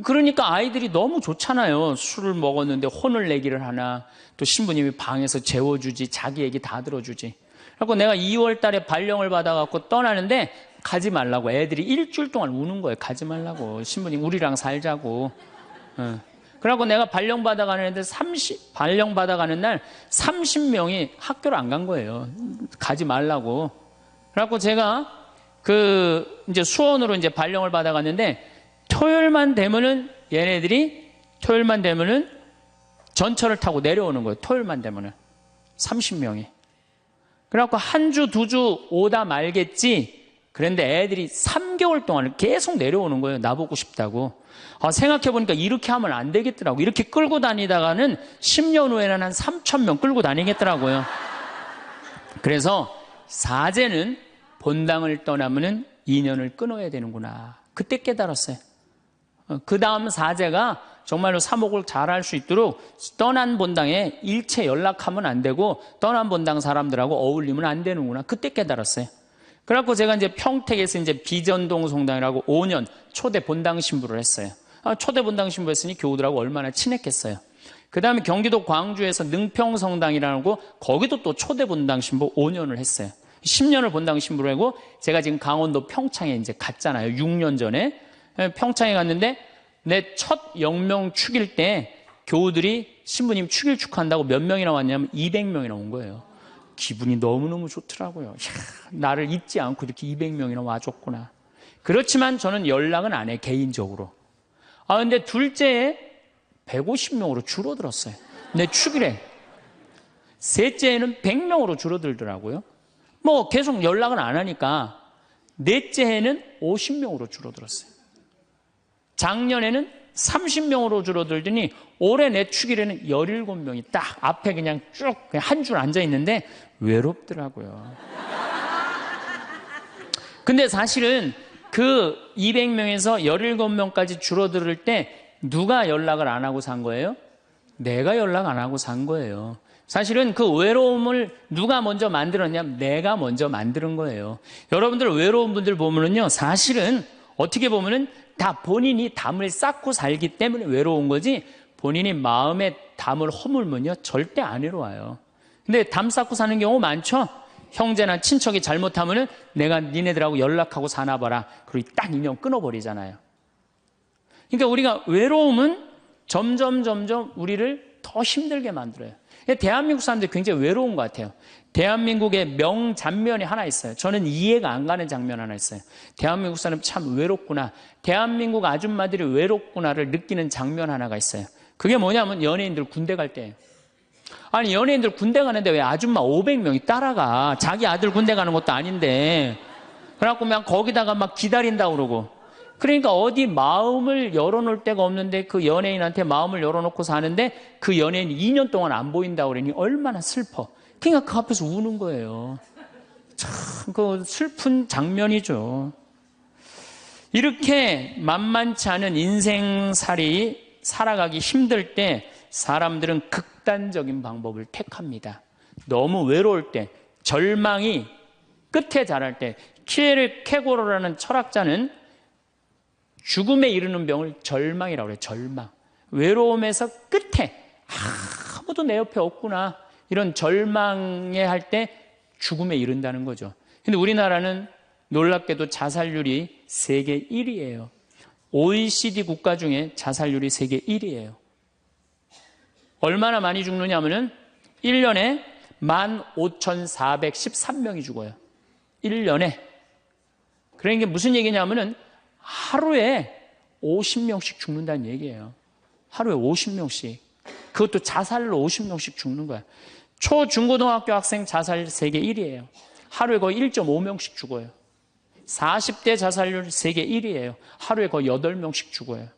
S1: 그러니까 아이들이 너무 좋잖아요. 술을 먹었는데 혼을 내기를 하나, 또 신부님이 방에서 재워주지, 자기 얘기 다 들어주지. 그래서 내가 2월 달에 발령을 받아갖고 떠나는데 가지 말라고. 애들이 일주일 동안 우는 거예요. 가지 말라고. 신부님 우리랑 살자고. 그래갖고 내가 발령 받아가는데 발령 받아가는 날 30명이 학교를 안 간 거예요. 가지 말라고. 그래갖고 제가 이제 수원으로 이제 발령을 받아갔는데 토요일만 되면은 전철을 타고 내려오는 거예요. 토요일만 되면은 30명이. 그래갖고 한 주, 2주 오다 말겠지. 그런데 애들이 3개월 동안 계속 내려오는 거예요. 나보고 싶다고. 생각해보니까 이렇게 하면 안 되겠더라고. 이렇게 끌고 다니다가는 10년 후에는 한 3,000명 끌고 다니겠더라고요. 그래서 사제는 본당을 떠나면은 인연을 끊어야 되는구나. 그때 깨달았어요. 그 다음 사제가 정말로 사목을 잘할 수 있도록 떠난 본당에 일체 연락하면 안 되고 떠난 본당 사람들하고 어울리면 안 되는구나. 그때 깨달았어요. 그래갖고 제가 이제 평택에서 이제 비전동 성당이라고 5년 초대 본당 신부를 했어요. 초대 본당 신부 했으니 교우들하고 얼마나 친했겠어요. 그 다음에 경기도 광주에서 능평성당이라는 거, 거기도 또 초대 본당 신부 5년을 했어요. 10년을 본당 신부로 하고, 제가 지금 강원도 평창에 이제 갔잖아요. 6년 전에. 평창에 갔는데, 내 첫 영명 축일 때 교우들이 신부님 축일 축하한다고 몇 명이나 왔냐면 200명이나 온 거예요. 기분이 너무너무 좋더라고요. 이야, 나를 잊지 않고 이렇게 200명이나 와줬구나. 그렇지만 저는 연락은 안 해, 개인적으로. 근데 둘째에 150명으로 줄어들었어요. 내 축일에. 셋째에는 100명으로 줄어들더라고요. 뭐 계속 연락은 안 하니까 넷째 해는 50명으로 줄어들었어요. 작년에는 30명으로 줄어들더니 올해 내 축일에는 17명이 딱 앞에 그냥 쭉 한 줄 앉아 있는데 외롭더라고요. 근데 사실은 그 200명에서 17명까지 줄어들 때 누가 연락을 안 하고 산 거예요? 내가 연락 안 하고 산 거예요. 사실은 그 외로움을 누가 먼저 만들었냐면 내가 먼저 만드는 거예요. 여러분들 외로운 분들 보면은요, 사실은 어떻게 보면은 다 본인이 담을 쌓고 살기 때문에 외로운 거지, 본인이 마음에 담을 허물면요 절대 안 외로워요. 근데 담 쌓고 사는 경우 많죠. 형제나 친척이 잘못하면은 내가 니네들하고 연락하고 사나 봐라, 그리고 딱 인연 끊어버리잖아요. 그러니까 우리가 외로움은 점점 우리를 더 힘들게 만들어요. 대한민국 사람들이 굉장히 외로운 것 같아요. 대한민국의 명장면이 하나 있어요. 저는 이해가 안 가는 장면 하나 있어요. 대한민국 사람 참 외롭구나, 대한민국 아줌마들이 외롭구나를 느끼는 장면 하나가 있어요. 그게 뭐냐면 연예인들 군대 갈 때예요. 아니, 연예인들 군대 가는데 왜 아줌마 500명이 따라가? 자기 아들 군대 가는 것도 아닌데. 그래갖고 그냥 거기다가 막 기다린다고 그러고. 그러니까 어디 마음을 열어놓을 데가 없는데 그 연예인한테 마음을 열어놓고 사는데 그 연예인이 2년 동안 안 보인다고 그러니 얼마나 슬퍼. 그러니까 그 앞에서 우는 거예요. 참 그 슬픈 장면이죠. 이렇게 만만치 않은 인생살이 살아가기 힘들 때 사람들은 극단적인 방법을 택합니다. 너무 외로울 때, 절망이 끝에 달할 때, 키에르케고르라는 철학자는 죽음에 이르는 병을 절망이라고 그래요. 절망. 외로움에서 끝에 아무도 내 옆에 없구나, 이런 절망에 할 때 죽음에 이른다는 거죠. 근데 우리나라는 놀랍게도 자살률이 세계 1위예요. OECD 국가 중에 자살률이 세계 1위예요. 얼마나 많이 죽느냐 하면은 1년에 15,413명이 죽어요. 1년에. 그러니까 무슨 얘기냐면은 하루에 50명씩 죽는다는 얘기예요. 하루에 50명씩. 그것도 자살로 50명씩 죽는 거야. 초, 중고등학교 학생 자살 세계 1위예요. 하루에 거의 1.5명씩 죽어요. 40대 자살률 세계 1위예요. 하루에 거의 8명씩 죽어요.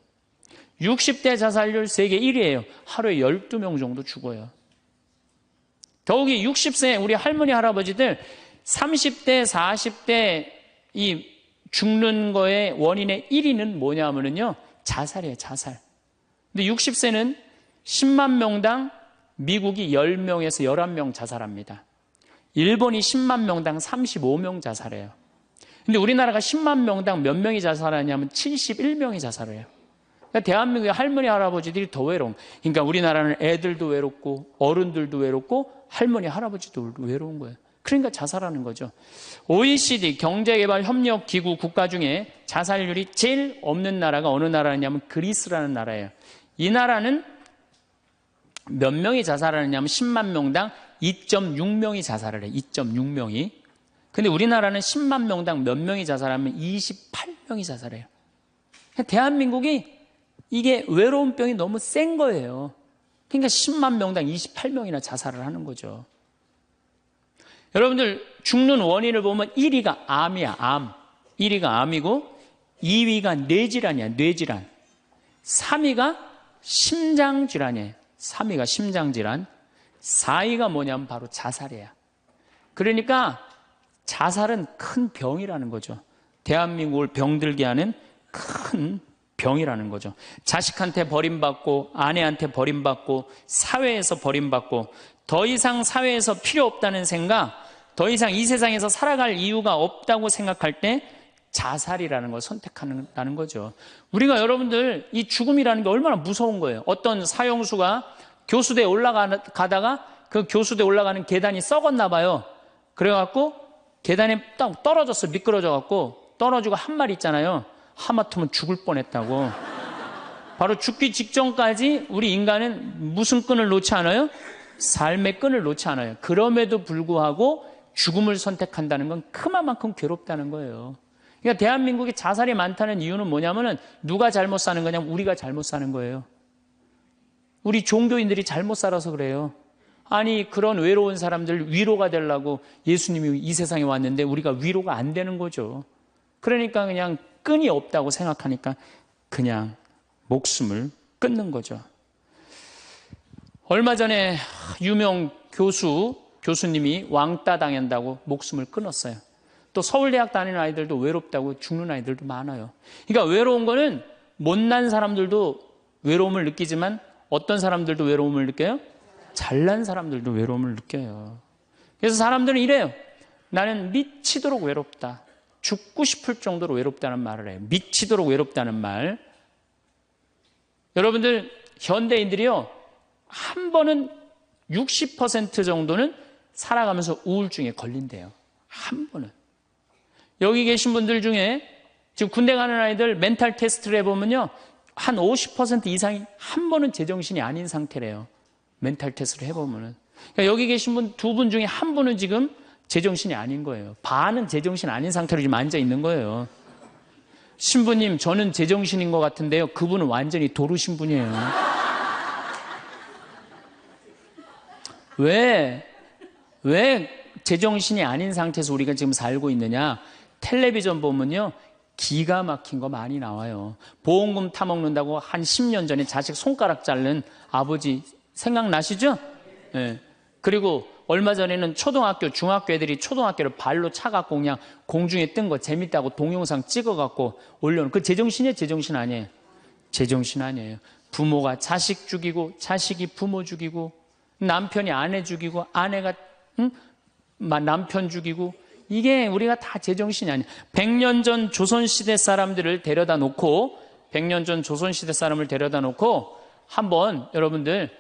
S1: 60대 자살률 세계 1위예요. 하루에 12명 정도 죽어요. 더욱이 60세 우리 할머니 할아버지들 30대 40대 이 죽는 거의 원인의 1위는 뭐냐면요, 자살이에요. 자살. 근데 60세는 10만 명당 미국이 10명에서 11명 자살합니다. 일본이 10만 명당 35명 자살해요. 근데 우리나라가 10만 명당 몇 명이 자살하냐면 71명이 자살해요. 그러니까 대한민국의 할머니 할아버지들이 더 외로운. 그러니까 우리나라는 애들도 외롭고 어른들도 외롭고 할머니 할아버지도 외로운 거예요. 그러니까 자살하는 거죠. OECD 경제개발협력기구 국가 중에 자살률이 제일 없는 나라가 어느 나라냐면 그리스라는 나라예요. 이 나라는 몇 명이 자살하느냐면 10만 명당 2.6명이 자살을 해요. 2.6명이. 근데 우리나라는 10만 명당 몇 명이 자살하면 28명이 자살해요. 대한민국이 이게 외로운 병이 너무 센 거예요. 그러니까 10만 명당 28명이나 자살을 하는 거죠. 여러분들 죽는 원인을 보면 1위가 암이야, 암. 1위가 암이고 2위가 뇌질환이야, 뇌질환. 3위가 심장질환이에요. 3위가 심장질환. 4위가 뭐냐면 바로 자살이에요. 그러니까 자살은 큰 병이라는 거죠. 대한민국을 병들게 하는 큰 병이라는 거죠. 자식한테 버림받고 아내한테 버림받고 사회에서 버림받고 더 이상 사회에서 필요 없다는 생각, 더 이상 이 세상에서 살아갈 이유가 없다고 생각할 때 자살이라는 걸 선택한다는 거죠. 우리가 여러분들 이 죽음이라는 게 얼마나 무서운 거예요. 어떤 사형수가 교수대에 올라가다가 그 교수대 올라가는 계단이 썩었나 봐요. 그래갖고 계단에 딱 떨어졌어. 미끄러져갖고 떨어지고 한 말 있잖아요. 하마터면 죽을 뻔했다고. 바로 죽기 직전까지 우리 인간은 무슨 끈을 놓지 않아요? 삶의 끈을 놓지 않아요. 그럼에도 불구하고 죽음을 선택한다는 건 그만큼 괴롭다는 거예요. 그러니까 대한민국에 자살이 많다는 이유는 뭐냐면은 누가 잘못 사는 거냐면 우리가 잘못 사는 거예요. 우리 종교인들이 잘못 살아서 그래요. 아니 그런 외로운 사람들 위로가 되려고 예수님이 이 세상에 왔는데 우리가 위로가 안 되는 거죠. 그러니까 그냥 끈이 없다고 생각하니까 그냥 목숨을 끊는 거죠. 얼마 전에 유명 교수님이 왕따 당한다고 목숨을 끊었어요. 또 서울대학 다니는 아이들도 외롭다고 죽는 아이들도 많아요. 그러니까 외로운 거는 못난 사람들도 외로움을 느끼지만 어떤 사람들도 외로움을 느껴요? 잘난 사람들도 외로움을 느껴요. 그래서 사람들은 이래요. 나는 미치도록 외롭다. 죽고 싶을 정도로 외롭다는 말을 해요. 미치도록 외롭다는 말. 여러분들 현대인들이요. 한 번은 60% 정도는 살아가면서 우울증에 걸린대요. 한 번은. 여기 계신 분들 중에 지금 군대 가는 아이들 멘탈 테스트를 해보면요. 한 50% 이상이 한 번은 제정신이 아닌 상태래요. 멘탈 테스트를 해보면은. 그러니까 여기 계신 분 두 분 중에 한 분은 지금 제정신이 아닌 거예요. 반은 제정신 아닌 상태로 지금 앉아 있는 거예요. 신부님, 저는 제정신인 것 같은데요. 그분은 완전히 도루신 분이에요. 왜 제정신이 아닌 상태에서 우리가 지금 살고 있느냐? 텔레비전 보면요. 기가 막힌 거 많이 나와요. 보험금 타먹는다고 한 10년 전에 자식 손가락 자른 아버지 생각나시죠? 네. 그리고 얼마 전에는 초등학교, 중학교 애들이 초등학교를 발로 차갖고 그냥 공중에 뜬 거 재밌다고 동영상 찍어갖고 올려놓은 그 제정신이에요? 제정신 아니에요? 제정신 아니에요. 부모가 자식 죽이고 자식이 부모 죽이고 남편이 아내 죽이고 아내가 남편 죽이고 이게 우리가 다 제정신이 아니에요. 100년 전 조선시대 사람들을 데려다 놓고 100년 전 조선시대 사람을 데려다 놓고 한번 여러분들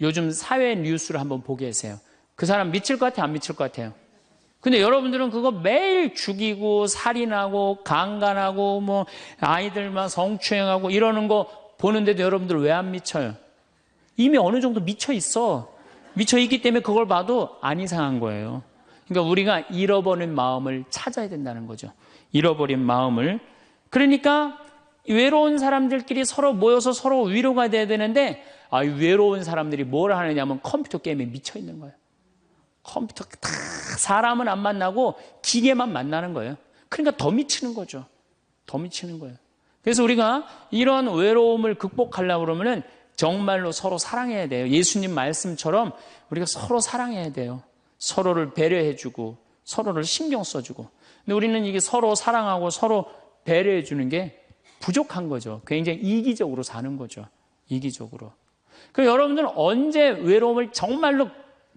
S1: 요즘 사회 뉴스를 한번 보게 하세요. 그 사람 미칠 것 같아요? 안 미칠 것 같아요? 근데 여러분들은 그거 매일 죽이고 살인하고 강간하고 뭐 아이들만 성추행하고 이러는 거 보는데도 여러분들 왜 안 미쳐요? 이미 어느 정도 미쳐 있어. 미쳐 있기 때문에 그걸 봐도 안 이상한 거예요. 그러니까 우리가 잃어버린 마음을 찾아야 된다는 거죠. 잃어버린 마음을. 그러니까 외로운 사람들끼리 서로 모여서 서로 위로가 돼야 되는데 외로운 사람들이 뭘 하느냐면 컴퓨터 게임에 미쳐 있는 거예요. 컴퓨터 다 사람은 안 만나고 기계만 만나는 거예요. 그러니까 더 미치는 거죠. 더 미치는 거예요. 그래서 우리가 이런 외로움을 극복하려고 그러면은 정말로 서로 사랑해야 돼요. 예수님 말씀처럼 우리가 서로 사랑해야 돼요. 서로를 배려해주고 서로를 신경 써주고. 근데 우리는 이게 서로 사랑하고 서로 배려해주는 게 부족한 거죠. 굉장히 이기적으로 사는 거죠. 이기적으로. 그럼 여러분들은 언제 외로움을 정말로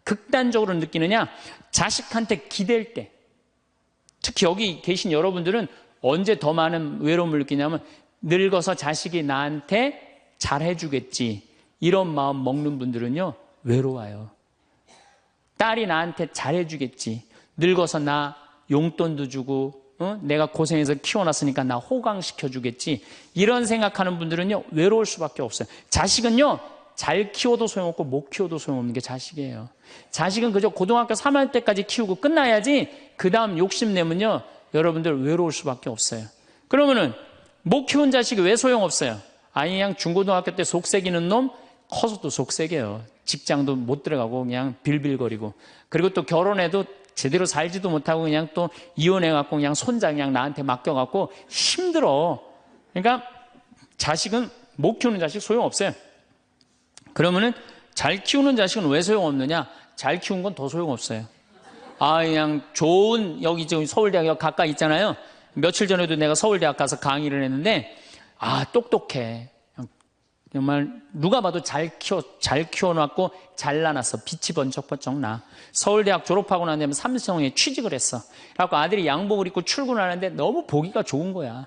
S1: 극단적으로 느끼느냐? 자식한테 기댈 때. 특히 여기 계신 여러분들은 언제 더 많은 외로움을 느끼냐면 늙어서 자식이 나한테 잘해주겠지. 이런 마음 먹는 분들은요. 외로워요. 딸이 나한테 잘해주겠지. 늙어서 나 용돈도 주고 내가 고생해서 키워놨으니까 나 호강시켜주겠지. 이런 생각하는 분들은요. 외로울 수밖에 없어요. 자식은요. 잘 키워도 소용없고 못 키워도 소용없는 게 자식이에요. 자식은 그저 고등학교 3학년 때까지 키우고 끝나야지 그 다음 욕심내면요. 여러분들 외로울 수밖에 없어요. 그러면은 못 키운 자식이 왜 소용없어요? 아니 그냥 중고등학교 때 속색이는 놈 커서도 속색이에요. 직장도 못 들어가고 그냥 빌빌거리고 그리고 또 결혼해도 제대로 살지도 못하고 그냥 또 이혼해갖고 그냥 손자 그냥 나한테 맡겨갖고 힘들어. 그러니까 자식은 못 키우는 자식 소용없어요. 그러면은 잘 키우는 자식은 왜 소용없느냐? 잘 키운 건 더 소용없어요. 그냥 좋은 여기 지금 서울대학 가까이 있잖아요. 며칠 전에도 내가 서울대학 가서 강의를 했는데 똑똑해. 정말 누가 봐도 잘 키워놨고 잘라놨어. 빛이 번쩍번쩍 나. 서울대학 졸업하고 난 다음에 삼성에 취직을 했어. 그래갖고 아들이 양복을 입고 출근하는데 너무 보기가 좋은 거야.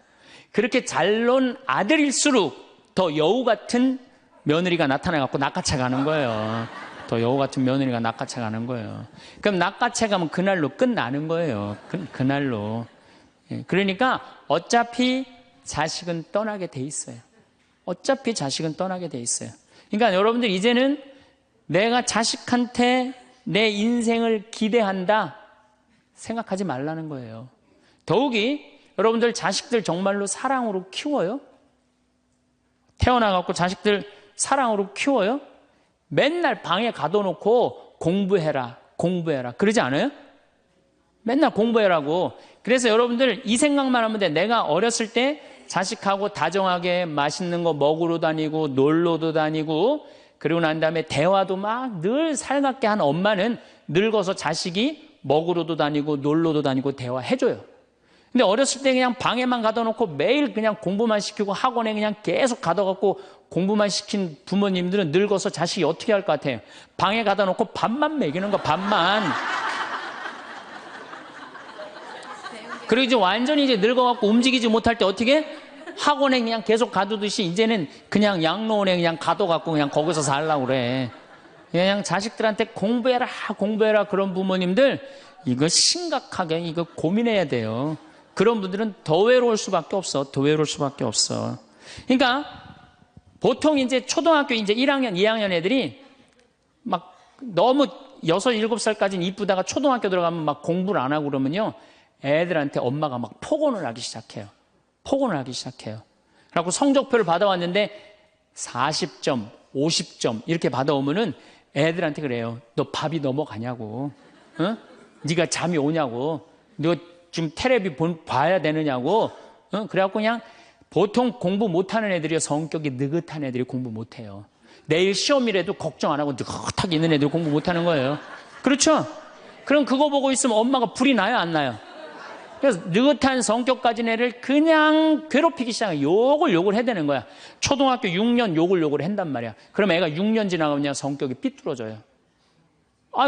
S1: 그렇게 잘 논 아들일수록 더 여우 같은 며느리가 나타나갖고 낚아채 가는 거예요. 또 여우 같은 며느리가 낚아채 가는 거예요. 그럼 낚아채 가면 그날로 끝나는 거예요. 그날로. 그러니까 어차피 자식은 떠나게 돼 있어요. 어차피 자식은 떠나게 돼 있어요. 그러니까 여러분들 이제는 내가 자식한테 내 인생을 기대한다 생각하지 말라는 거예요. 더욱이 여러분들 자식들 정말로 사랑으로 키워요? 태어나갖고 자식들 사랑으로 키워요? 맨날 방에 가둬놓고 공부해라 그러지 않아요? 맨날 공부해라고. 그래서 여러분들 이 생각만 하면 돼. 내가 어렸을 때 자식하고 다정하게 맛있는 거 먹으러 다니고 놀러도 다니고 그러고 난 다음에 대화도 막 늘 살갑게 한 엄마는 늙어서 자식이 먹으러도 다니고 놀러도 다니고 대화해줘요. 근데 어렸을 때 그냥 방에만 가둬놓고 매일 그냥 공부만 시키고 학원에 그냥 계속 가둬갖고 공부만 시킨 부모님들은 늙어서 자식이 어떻게 할 것 같아요? 방에 가둬놓고 밥만 먹이는 거, 밥만. 그리고 이제 완전히 이제 늙어갖고 움직이지 못할 때 어떻게? 학원에 그냥 계속 가두듯이 이제는 그냥 양로원에 그냥 가둬갖고 그냥 거기서 살라고 그래. 그냥 자식들한테 공부해라 그런 부모님들 이거 심각하게 이거 고민해야 돼요. 그런 분들은 더 외로울 수밖에 없어. 더 외로울 수밖에 없어. 그러니까 보통 이제 초등학교 이제 1학년, 2학년 애들이 막 너무 6, 7살까지는 이쁘다가 초등학교 들어가면 막 공부를 안 하고 그러면요. 애들한테 엄마가 막 폭언을 하기 시작해요. 폭언을 하기 시작해요. 그래갖고 성적표를 받아왔는데 40점, 50점 이렇게 받아오면은 애들한테 그래요. 너 밥이 넘어가냐고. 어? 네가 잠이 오냐고. 너 지금 텔레비 봐야 되느냐고. 어? 그래갖고 그냥 보통 공부 못하는 애들이 성격이 느긋한 애들이 공부 못해요. 내일 시험이라도 걱정 안 하고 느긋하게 있는 애들이 공부 못하는 거예요. 그렇죠? 그럼 그거 보고 있으면 엄마가 불이 나요, 안 나요? 그래서 느긋한 성격 가진 애를 그냥 괴롭히기 시작해요. 욕을 해대는 거야. 초등학교 6년 욕을 한단 말이야. 그럼 애가 6년 지나가면 그냥 성격이 삐뚤어져요.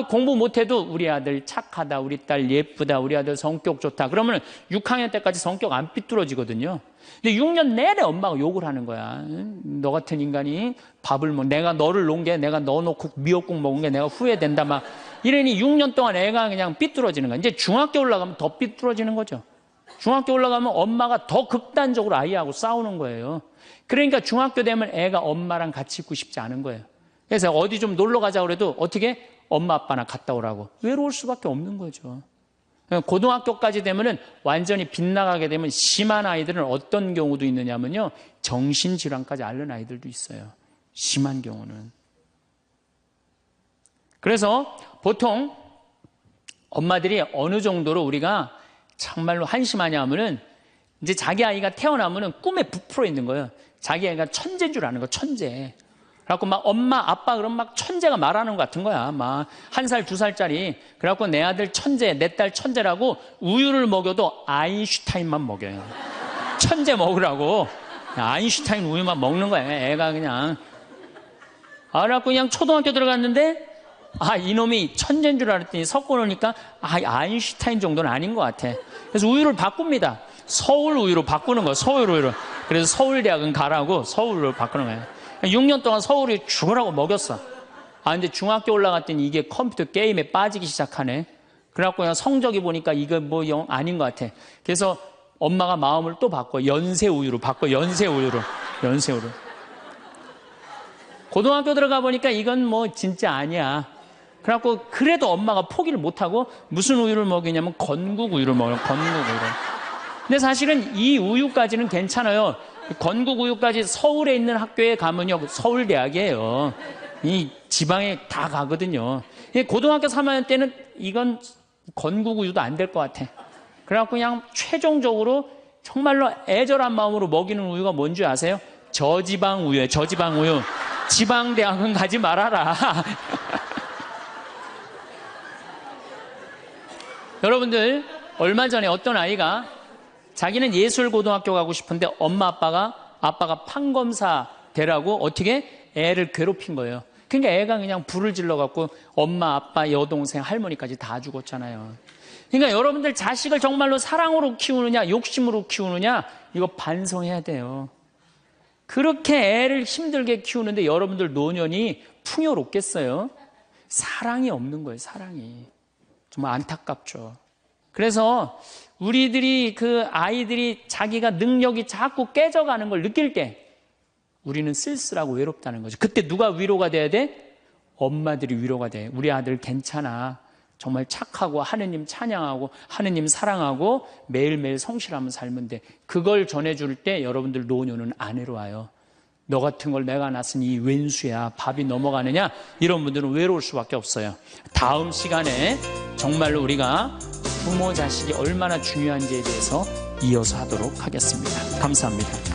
S1: 공부 못해도 우리 아들 착하다, 우리 딸 예쁘다, 우리 아들 성격 좋다. 그러면 6학년 때까지 성격 안 삐뚤어지거든요. 근데 6년 내내 엄마가 욕을 하는 거야. 너 같은 인간이 밥을 내가 너를 놓은 게 내가 너 놓고 미역국 먹은 게 내가 후회된다 막 이러니 6년 동안 애가 그냥 삐뚤어지는 거야. 이제 중학교 올라가면 더 삐뚤어지는 거죠. 중학교 올라가면 엄마가 더 극단적으로 아이하고 싸우는 거예요. 그러니까 중학교 되면 애가 엄마랑 같이 있고 싶지 않은 거예요. 그래서 어디 좀 놀러 가자고 그래도 어떻게? 엄마 아빠나 갔다 오라고. 외로울 수밖에 없는 거죠. 고등학교까지 되면은 완전히 빗나가게 되면 심한 아이들은 어떤 경우도 있느냐면요. 정신질환까지 앓는 아이들도 있어요. 심한 경우는. 그래서 보통 엄마들이 어느 정도로 우리가 정말로 한심하냐 하면은 이제 자기 아이가 태어나면은 꿈에 부풀어 있는 거예요. 자기 아이가 천재인 줄 아는 거, 천재. 그래갖고 막 엄마, 아빠 그럼 막 천재가 말하는 것 같은 거야. 막 1살, 2살짜리. 그래갖고 내 아들 천재, 내 딸 천재라고 우유를 먹여도 아인슈타인만 먹여요. 천재 먹으라고. 아인슈타인 우유만 먹는 거야. 애가 그냥. 그래갖고 그냥 초등학교 들어갔는데 이놈이 천재인 줄 알았더니 섞어 놓으니까 아인슈타인 정도는 아닌 것 같아. 그래서 우유를 바꿉니다. 서울 우유로 바꾸는 거야. 서울 우유로. 그래서 서울대학은 가라고 서울로 바꾸는 거야. 6년 동안 서울이 죽으라고 먹였어. 근데 중학교 올라갔더니 이게 컴퓨터 게임에 빠지기 시작하네. 그래갖고 그냥 성적이 보니까 이거 뭐 영 아닌 것 같아. 그래서 엄마가 마음을 또 바꿔. 연세 우유로 바꿔. 연세 우유로. 고등학교 들어가 보니까 이건 뭐 진짜 아니야. 그래갖고 그래도 엄마가 포기를 못하고 무슨 우유를 먹이냐면 건국 우유를 먹어요. 건국 우유를. 근데 사실은 이 우유까지는 괜찮아요. 건국 우유까지 서울에 있는 학교에 가면요. 서울대학이에요. 이 지방에 다 가거든요. 고등학교 3학년 때는 이건 건국 우유도 안 될 것 같아. 그래갖고 그냥 최종적으로 정말로 애절한 마음으로 먹이는 우유가 뭔지 아세요? 저지방 우유예요. 저지방 우유. 지방대학은 가지 말아라. 여러분들 얼마 전에 어떤 아이가 자기는 예술고등학교 가고 싶은데 엄마 아빠가 판검사 되라고 어떻게 애를 괴롭힌 거예요. 그러니까 애가 그냥 불을 질러갖고 엄마 아빠 여동생 할머니까지 다 죽었잖아요. 그러니까 여러분들 자식을 정말로 사랑으로 키우느냐 욕심으로 키우느냐 이거 반성해야 돼요. 그렇게 애를 힘들게 키우는데 여러분들 노년이 풍요롭겠어요? 사랑이 없는 거예요, 사랑이. 정말 안타깝죠. 그래서 우리들이 그 아이들이 자기가 능력이 자꾸 깨져가는 걸 느낄 때 우리는 쓸쓸하고 외롭다는 거죠. 그때 누가 위로가 돼야 돼? 엄마들이 위로가 돼. 우리 아들 괜찮아. 정말 착하고 하느님 찬양하고 하느님 사랑하고 매일매일 성실하면 살면 돼. 그걸 전해줄 때 여러분들 노년은 안 외로워요. 너 같은 걸 내가 낳았으니 이 웬수야, 밥이 넘어가느냐? 이런 분들은 외로울 수밖에 없어요. 다음 시간에 정말로 우리가 부모 자식이 얼마나 중요한지에 대해서 이어서 하도록 하겠습니다. 감사합니다.